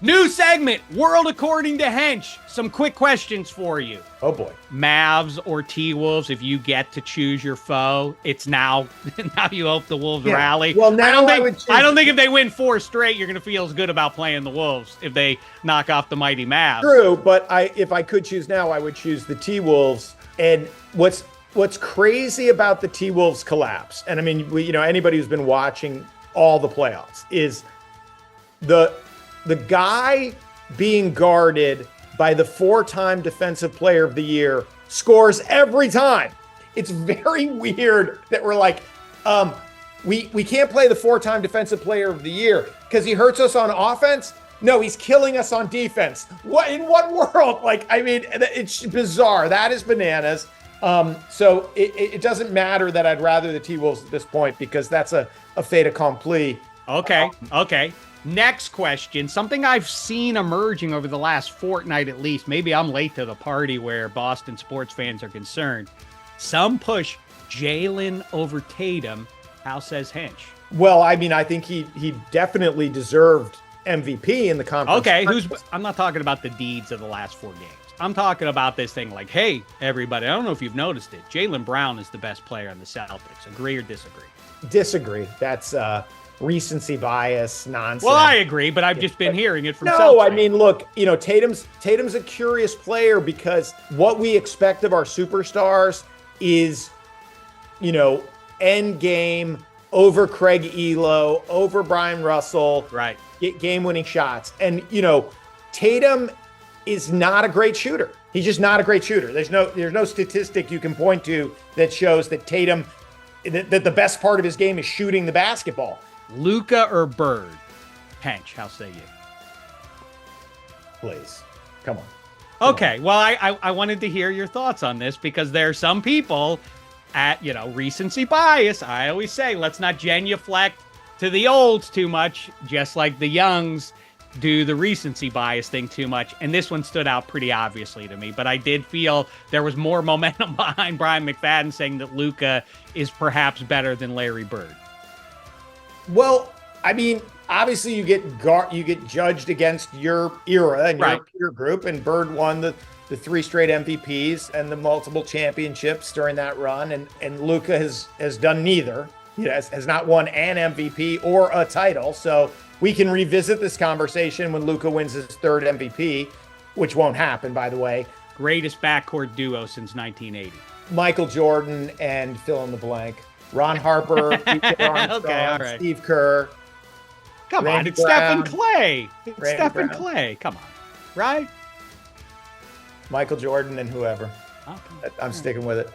New segment, World According to Hench. Some quick questions for you. Oh, boy. Mavs or T-Wolves, if you get to choose your foe, it's now you hope the Wolves rally. Well, now I don't think if they win 4 straight, you're going to feel as good about playing the Wolves if they knock off the mighty Mavs. True, but if I could choose now, I would choose the T-Wolves. And what's crazy about the T-Wolves collapse, and I mean, anybody who's been watching all the playoffs, is the guy being guarded by the 4-time Defensive Player of the Year scores every time. It's very weird that we're like, we can't play the 4-time Defensive Player of the Year because he hurts us on offense. No, he's killing us on defense. What in what world? Like, I mean, it's bizarre. That is bananas. So it doesn't matter that I'd rather the T-Wolves at this point because that's a fait accompli. Okay. Next question, something I've seen emerging over the last fortnight at least. Maybe I'm late to the party where Boston sports fans are concerned. Some push Jaylen over Tatum. How says Hench? Well, I mean, I think he definitely deserved MVP in the conference. Okay, I'm not talking about the deeds of the last 4 games. I'm talking about this thing like, hey, everybody, I don't know if you've noticed it. Jaylen Brown is the best player on the Celtics. Agree or disagree? Disagree. That's recency bias nonsense. Well, I agree, but I've just been hearing it from No, I mean, look, Tatum's a curious player because what we expect of our superstars is, end game over Craig Elo, over Brian Russell, right? Game-winning shots. And, Tatum is not a great shooter. He's just not a great shooter. There's no statistic you can point to that shows that Tatum, that the best part of his game is shooting the basketball. Luka or Bird? Hench, how say you? Please. Come on. Okay, well, I wanted to hear your thoughts on this because there are some people at, recency bias. I always say, let's not genuflect to the olds too much, just like the youngs do the recency bias thing too much. And this one stood out pretty obviously to me, but I did feel there was more momentum behind Brian McFadden saying that Luka is perhaps better than Larry Bird. Well, I mean, obviously you get judged against your era and your peer group, and Bird won the 3 straight MVPs and the multiple championships during that run, and Luka has done neither. He has not won an MVP or a title, so we can revisit this conversation when Luka wins his 3rd MVP, which won't happen, by the way. Greatest backcourt duo since 1980. Michael Jordan and fill in the blank. Ron Harper, PJ Armstrong, okay, all right. Steve Kerr. Come on, it's Stephen Clay. It's Stephen Clay. Come on, right? Michael Jordan and whoever. Okay. I'm sticking with it.